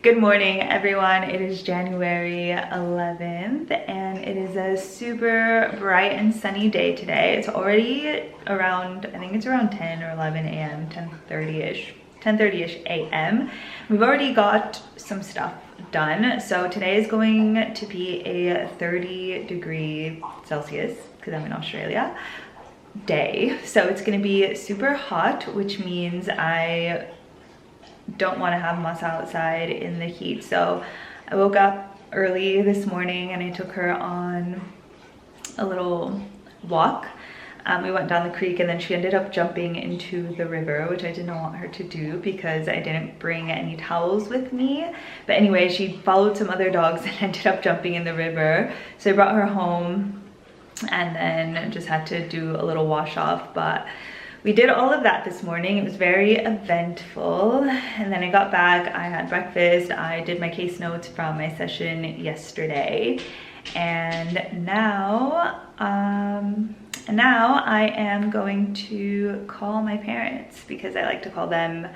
Good morning, everyone. It is January 11th and it is a super bright and sunny day today. It's already around, I think it's around 10 or 11 a.m., 10:30ish a.m. We've already got some stuff done. So today is going to be a 30°C, because I'm in Australia, day. So it's going to be super hot, which means I don't want to have Mus outside in the heat. So I woke up early this morning and I took her on a little walk. We went down the creek and then she ended up jumping into the river, which I did not want her to do because I didn't bring any towels with me. But anyway, she followed some other dogs and ended up jumping in the river. So I brought her home and then just had to do a little wash off. But we did all of that this morning. It was very eventful. And then I got back, I had breakfast, I did my case notes from my session yesterday. And now I am going to call my parents because I like to call them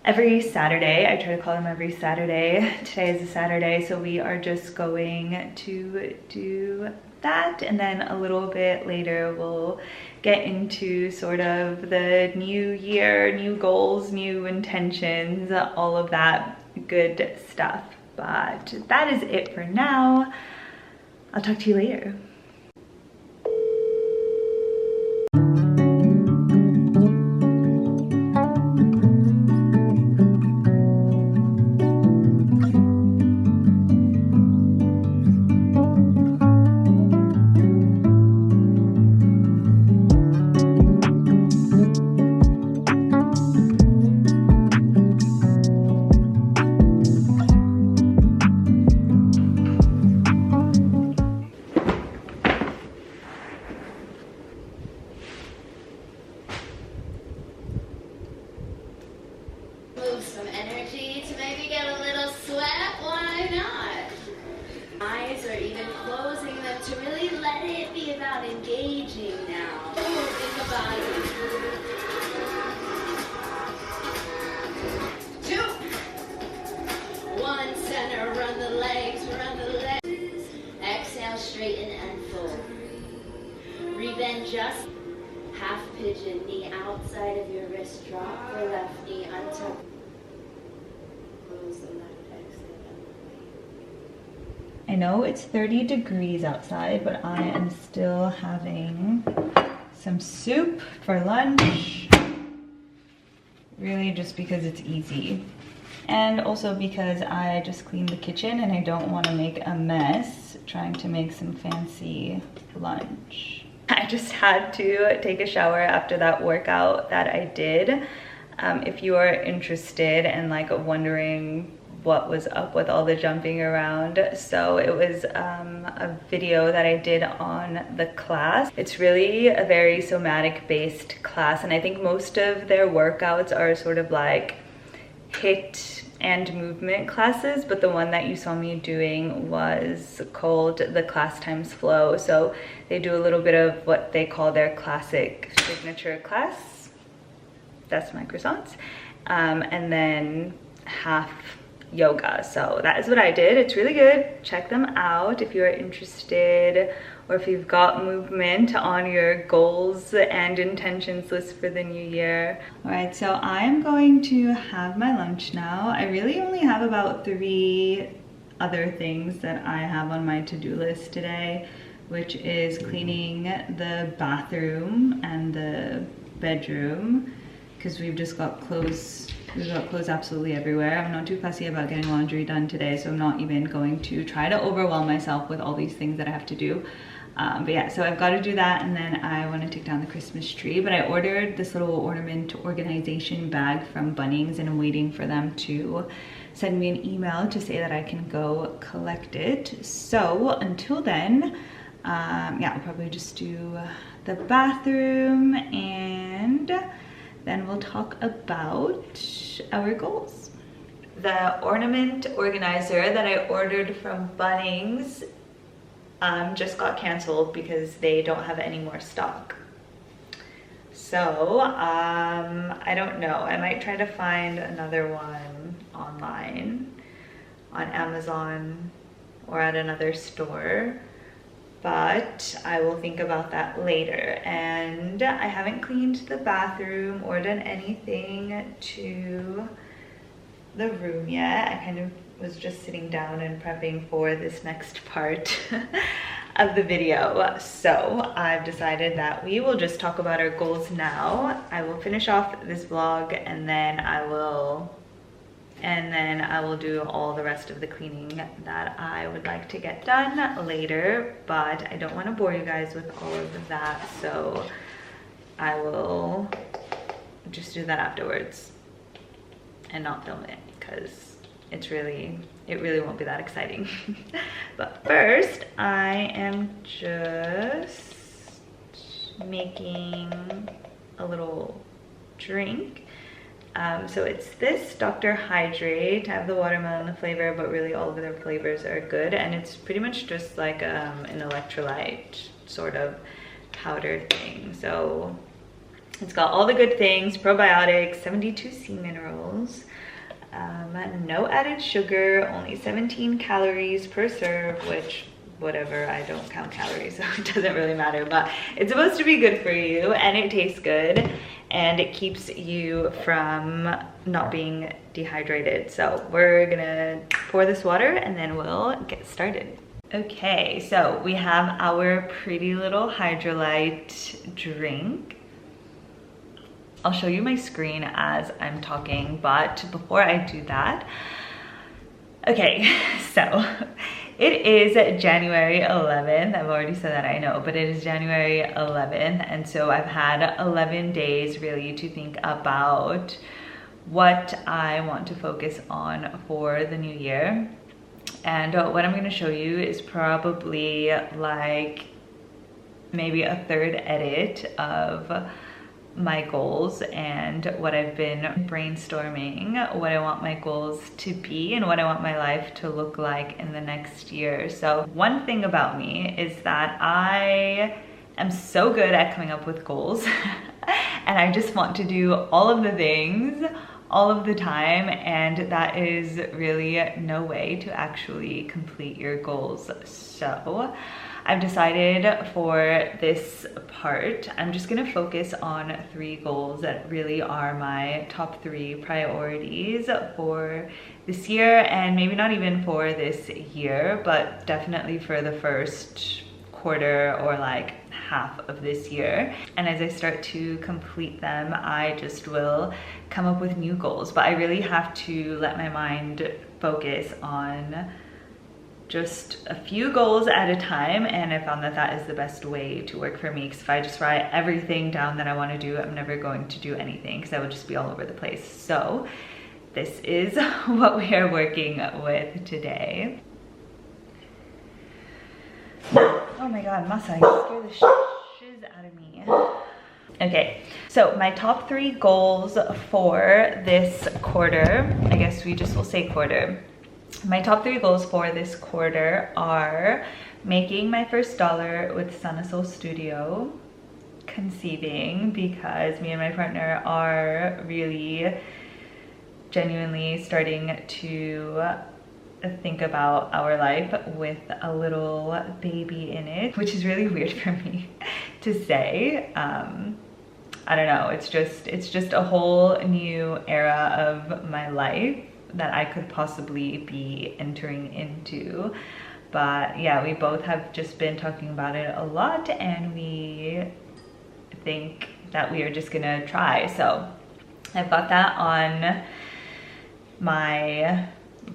every Saturday. I try to call them every Saturday. Today is a Saturday, so we are just going to do that, and then a little bit later we'll get into sort of the new year, new goals, new intentions, all of that good stuff. But that is it for now. I'll talk to you later. Some energy to maybe get a little sweat, why not? Eyes or even closing them to really let it be about engaging now in the body. 2, 1, center, run the legs, exhale, straighten and fold. Rebend just half pigeon, knee outside of your wrist, drop the left knee, untuck. I know it's 30 degrees outside, but I am still having some soup for lunch. Really just because it's easy. And also because I just cleaned the kitchen and I don't want to make a mess trying to make some fancy lunch. I just had to take a shower after that workout that I did. If you are interested and like wondering what was up with all the jumping around, so it was a video that I did on the class. It's really a very somatic based class, and I think most of their workouts are sort of like HIIT and movement classes, but the one that you saw me doing was called the class times flow. So they do a little bit of what they call their classic signature class. That's my croissants. And then half yoga. So that is what I did. It's really good. Check them out if you're interested, or if you've got movement on your goals and intentions list for the new year. All right, so I'm going to have my lunch now. I really only have about 3 other things that I have on my to-do list today, which is cleaning the bathroom and the bedroom, because we've just got clothes. We've got clothes absolutely everywhere. I'm not too fussy about getting laundry done today, so I'm not even going to try to overwhelm myself with all these things that I have to do. But yeah, so I've got to do that, and then I want to take down the Christmas tree. But I ordered this little ornament organization bag from Bunnings, and I'm waiting for them to send me an email to say that I can go collect it. So until then, yeah, I'll probably just do the bathroom, and then we'll talk about our goals. The ornament organizer that I ordered from Bunnings just got canceled because they don't have any more stock. So I don't know, I might try to find another one online. on Amazon or at another store, but I will think about that later. And I haven't cleaned the bathroom or done anything to the room yet. I kind of was just sitting down and prepping for this next part of the video. So I've decided that we will just talk about our goals now. I will finish off this vlog and then I will do all the rest of the cleaning that I would like to get done later, but I don't want to bore you guys with all of that, so I will just do that afterwards and not film it because it really won't be that exciting. But first, I am just making a little drink. So it's this Dr. Hydrate. I have the watermelon flavor, but really all of their flavors are good. And it's pretty much just like an electrolyte sort of powder thing. So it's got all the good things, probiotics, 72 sea minerals, no added sugar, only 17 calories per serve, which whatever, I don't count calories, so it doesn't really matter, but it's supposed to be good for you and it tastes good and it keeps you from not being dehydrated. So we're gonna pour this water and then we'll get started. Okay, so we have our pretty little hydrolyte drink. I'll show you my screen as I'm talking, but before I do that, okay, so it is January 11th. I've already said that, I know, but it is January 11th. And so I've had 11 days really to think about what I want to focus on for the new year. And what I'm going to show you is probably like maybe a third edit of my goals and what I've been brainstorming, what I want my goals to be and what I want my life to look like in the next year. So one thing about me is that I am so good at coming up with goals and I just want to do all of the things all of the time, and that is really no way to actually complete your goals. So I've decided for this part, I'm just gonna focus on 3 goals that really are my top 3 priorities for this year, and maybe not even for this year, but definitely for the first quarter or like half of this year. And as I start to complete them, I just will come up with new goals, but I really have to let my mind focus on just a few goals at a time, and I found that that is the best way to work for me, because if I just write everything down that I want to do, I'm never going to do anything because I would just be all over the place. So this is what we are working with today. Oh my god, Masa, you scare the shiz out of me. Okay, so my top 3 goals for this quarter, I guess we just will say quarter. My top 3 goals for this quarter are making my first dollar with Sana Soul Studio, conceiving, because me and my partner are really genuinely starting to think about our life with a little baby in it, which is really weird for me to say. I don't know, it's just a whole new era of my life that I could possibly be entering into. But yeah, we both have just been talking about it a lot and we think that we are just gonna try. So I've got that on my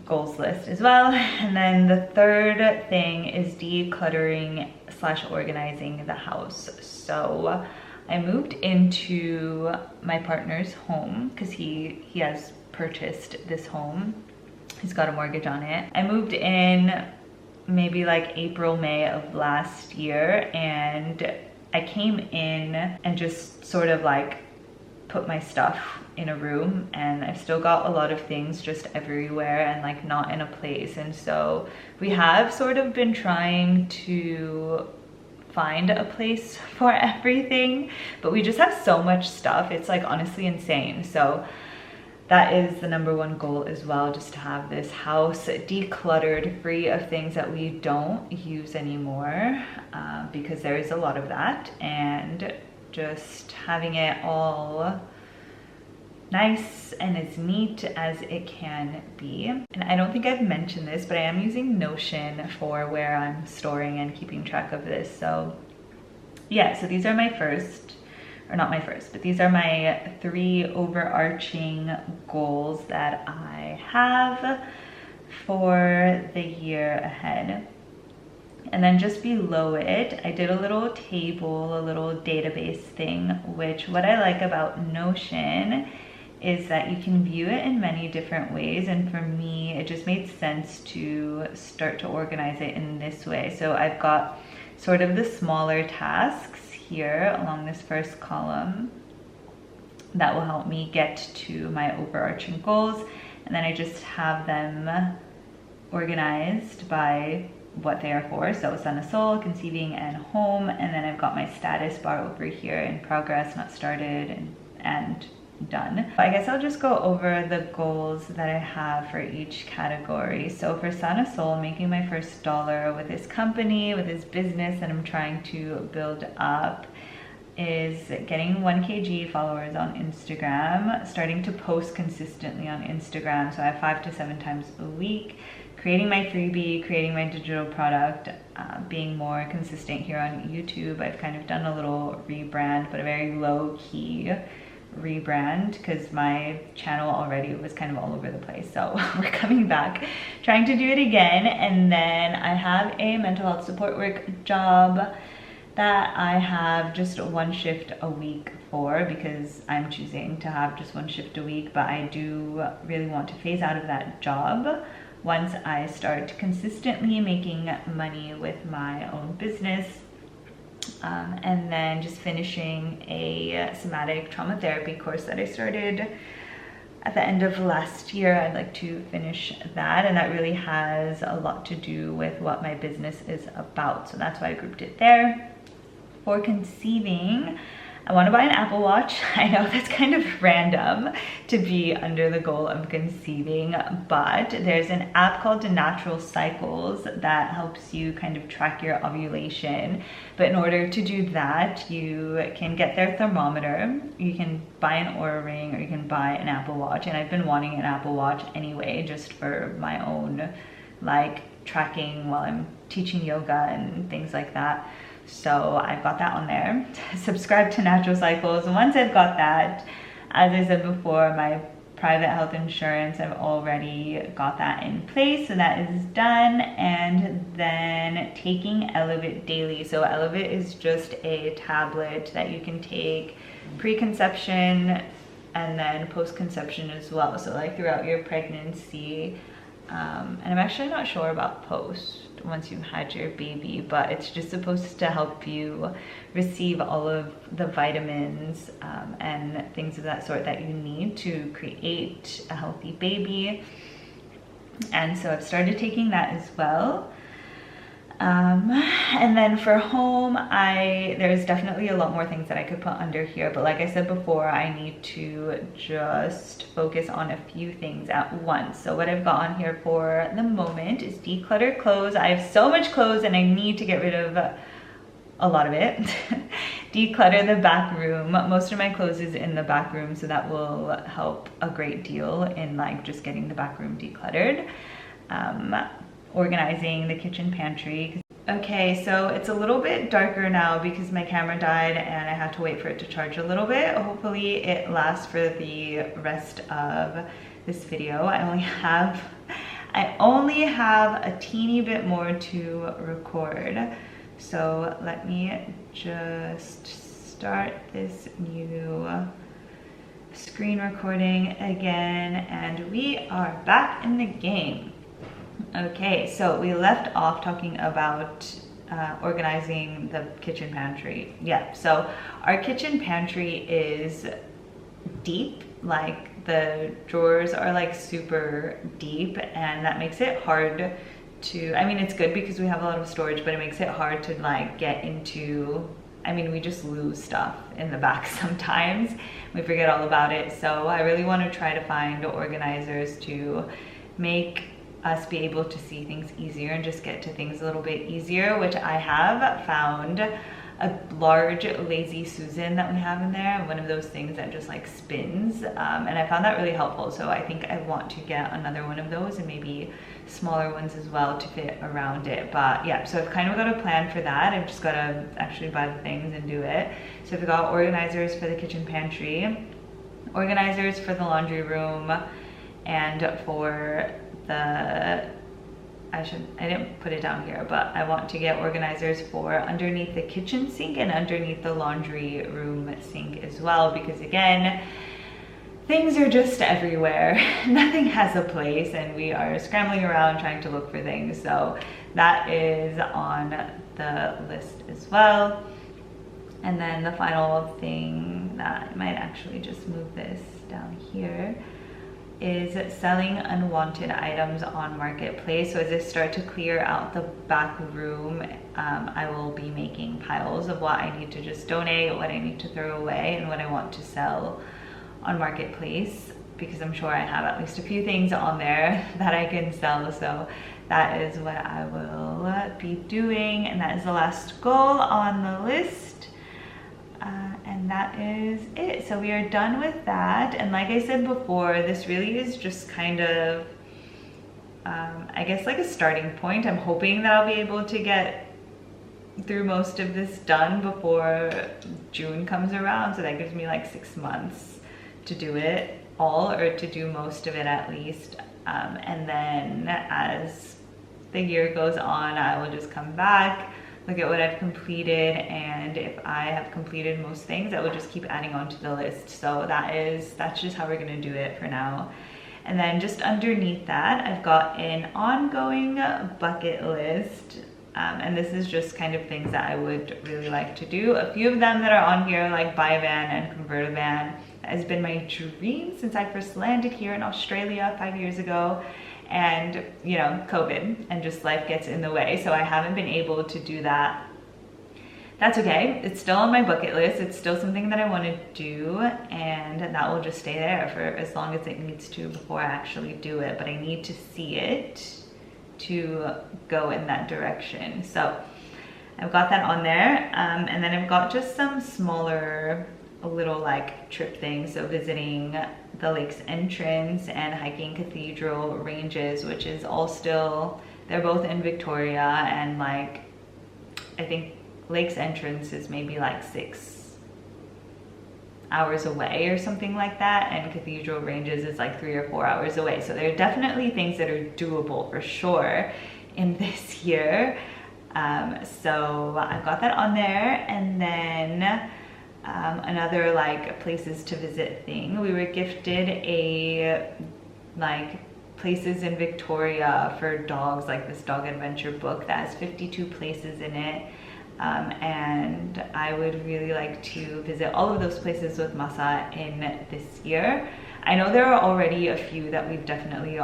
goals list as well. And then the third thing is decluttering / organizing the house. So I moved into my partner's home because he has purchased this home. He's got a mortgage on it. I moved in maybe like April, May of last year, and I came in and just sort of like put my stuff in a room, and I've still got a lot of things just everywhere and like not in a place. And so we have sort of been trying to find a place for everything, but we just have so much stuff. It's like honestly insane. So that is the number one goal as well, just to have this house decluttered, free of things that we don't use anymore, because there is a lot of that, and just having it all nice and as neat as it can be. And I don't think I've mentioned this, but I am using Notion for where I'm storing and keeping track of this. So yeah, so these are my first, or not my first, but these are my 3 overarching goals that I have for the year ahead. And then just below it, I did a little table, a little database thing, which what I like about Notion is that you can view it in many different ways. And for me, it just made sense to start to organize it in this way. So I've got sort of the smaller tasks here along this first column that will help me get to my overarching goals. And then I just have them organized by what they are for. So Sana Soul, conceiving, and home. And then I've got my status bar over here in progress, not started, and done. I guess I'll just go over the goals that I have for each category. So for Sana Soul, making my first dollar with this company, with this business that I'm trying to build up, is getting 1 kg followers on Instagram, starting to post consistently on Instagram. So I have 5 to 7 times a week, creating my freebie, creating my digital product, being more consistent here on YouTube. I've kind of done a little rebrand, but a very low key rebrand, because my channel already was kind of all over the place. So we're coming back, trying to do it again. And then I have a mental health support work job that I have just 1 shift a week for, because I'm choosing to have just 1 shift a week. But I do really want to phase out of that job once I start consistently making money with my own business. And then just finishing a somatic trauma therapy course that I started at the end of last year. I'd like to finish that, and that really has a lot to do with what my business is about. So that's why I grouped it there. For conceiving, I want to buy an Apple Watch. I know that's kind of random to be under the goal of conceiving, but there's an app called Natural Cycles that helps you kind of track your ovulation. But in order to do that, you can get their thermometer, you can buy an Oura Ring, or you can buy an Apple Watch. And I've been wanting an Apple Watch anyway, just for my own like tracking while I'm teaching yoga and things like that. So I've got that on there. Subscribe to Natural Cycles. Once I've got that, as I said before, my private health insurance, I've already got that in place, so that is done. And then taking Elevate daily. So Elevate is just a tablet that you can take pre-conception and then post-conception as well. So like throughout your pregnancy. And I'm actually not sure about post, once you've had your baby, but it's just supposed to help you receive all of the vitamins and things of that sort that you need to create a healthy baby. And so I've started taking that as well. And then for home, there's definitely a lot more things that I could put under here, but like I said before, I need to just focus on a few things at once. So what I've got on here for the moment is declutter clothes. I have so much clothes and I need to get rid of a lot of it. Declutter the back room. Most of my clothes is in the back room, so that will help a great deal in like just getting the back room decluttered. Organizing the kitchen pantry. Okay, so it's a little bit darker now because my camera died and I had to wait for it to charge a little bit. Hopefully it lasts for the rest of this video. I only have a teeny bit more to record. So let me just start this new screen recording again, and we are back in the game. Okay, so we left off talking about organizing the kitchen pantry. Yeah, so our kitchen pantry is deep, like the drawers are like super deep, and that makes it hard to, I mean, it's good because we have a lot of storage, but it makes it hard to like get into, I mean, we just lose stuff in the back sometimes. We forget all about it. So I really want to try to find organizers to make us be able to see things easier and just get to things a little bit easier, which I have found a large Lazy Susan that we have in there, one of those things that just like spins, and I found that really helpful. So I think I want to get another one of those and maybe smaller ones as well to fit around it. But yeah, so I've kind of got a plan for that. I've just got to actually buy the things and do it. So I've got organizers for the kitchen pantry, organizers for the laundry room, and for the I didn't put it down here, but I want to get organizers for underneath the kitchen sink and underneath the laundry room sink as well, because again, things are just everywhere. Nothing has a place and we are scrambling around trying to look for things. So that is on the list as well. And then the final thing that I might actually just move this down here is selling unwanted items on Marketplace. So as I start to clear out the back room, I will be making piles of what I need to just donate, what I need to throw away, and what I want to sell on Marketplace, because I'm sure I have at least a few things on there that I can sell. So that is what I will be doing, and that is the last goal on the list. And that is it. So we are done with that. And like I said before, this really is just kind of, I guess like a starting point. I'm hoping that I'll be able to get through most of this done before June comes around. So that gives me like 6 months to do it all, or to do most of it at least. And then as the year goes on, I will just come back, look at what I've completed, and if I have completed most things, I will just keep adding on to the list. So that's just how we're gonna do it for now. And then just underneath that, I've got an ongoing bucket list. And this is just kind of things that I would really like to do. A few of them that are on here, like buy a van and convert a van, has been my dream since I first landed here in Australia 5 years ago. And you know, COVID and just life gets in the way, so I haven't been able to do that. That's okay, it's still on my bucket list, it's still something that I want to do, and that will just stay there for as long as it needs to before I actually do it. But I need to see it to go in that direction. So I've got that on there, and then I've got just some smaller little like trip things. So visiting the lake's entrance and hiking Cathedral Ranges, which is all still, they're both in Victoria, and like I think lake's entrance is maybe like 6 hours away or something like that, and Cathedral Ranges is like 3 or 4 hours away. So there are definitely things that are doable for sure in this year. So I've got that on there. And then another like places to visit thing, we were gifted a like places in Victoria for dogs, like this dog adventure book that has 52 places in it. And I would really like to visit all of those places with Masa in this year. I know there are already a few that we've definitely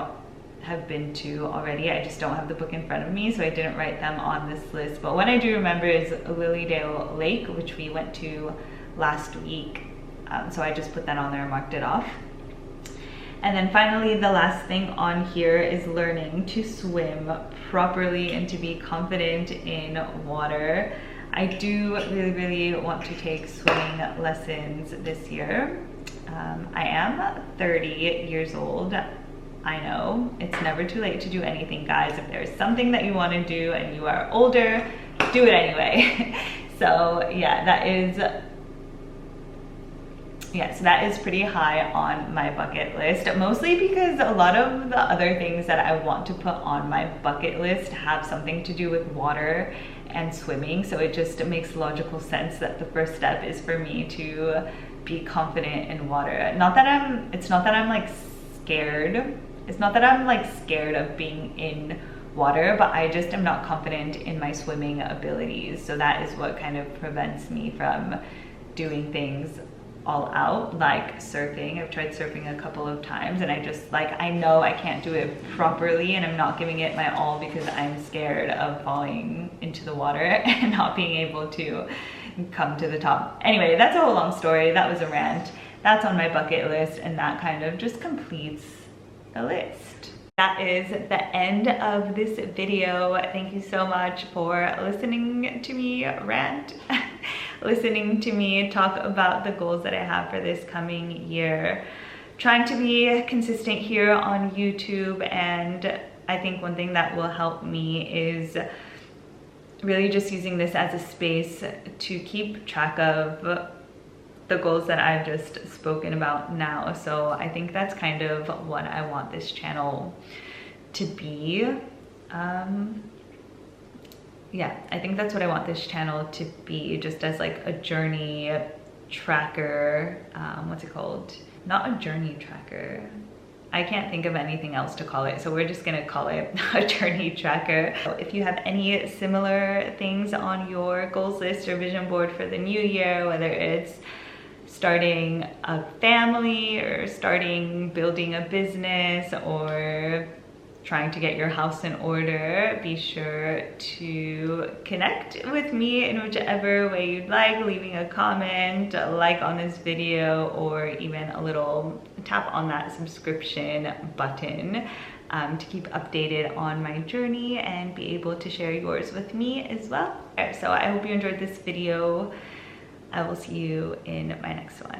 have been to already. I just don't have the book in front of me, so I didn't write them on this list. But one I do remember is Lilydale Lake, which we went to last week. So I just put that on there and marked it off. And then finally, the last thing on here is learning to swim properly and to be confident in water. I do really want to take swimming lessons this year. I am 30 years old. I know, it's never too late to do anything, guys. If there's something that you want to do and you are older, do it anyway. So yeah, so that is pretty high on my bucket list, mostly because a lot of the other things that I want to put on my bucket list have something to do with water and swimming. So it just makes logical sense that the first step is for me to be confident in water. It's not that I'm like scared. It's not that I'm like scared of being in water, but I just am not confident in my swimming abilities. So that is what kind of prevents me from doing things all out, like surfing. I've tried surfing a couple of times and I know I can't do it properly, and I'm not giving it my all because I'm scared of falling into the water and not being able to come to the top. Anyway, that's a whole long story. That was a rant. That's on my bucket list, and that kind of just completes the list. That is the end of this video. Thank you so much for listening to me rant, listening to me talk about the goals that I have for this coming year. Trying to be consistent here on YouTube, and I think one thing that will help me is really just using this as a space to keep track of the goals that I've just spoken about now. So I think that's kind of what I want this channel to be. Yeah, I think that's what I want this channel to be, just as like a journey tracker. What's it called? Not a journey tracker. I can't think of anything else to call it, so we're just gonna call it a journey tracker. If you have any similar things on your goals list or vision board for the new year, whether it's starting a family or building a business or trying to get your house in order, be sure to connect with me in whichever way you'd like, leaving a comment, a like on this video, or even a little tap on that subscription button to keep updated on my journey and be able to share yours with me as well. So I hope you enjoyed this video. I will see you in my next one.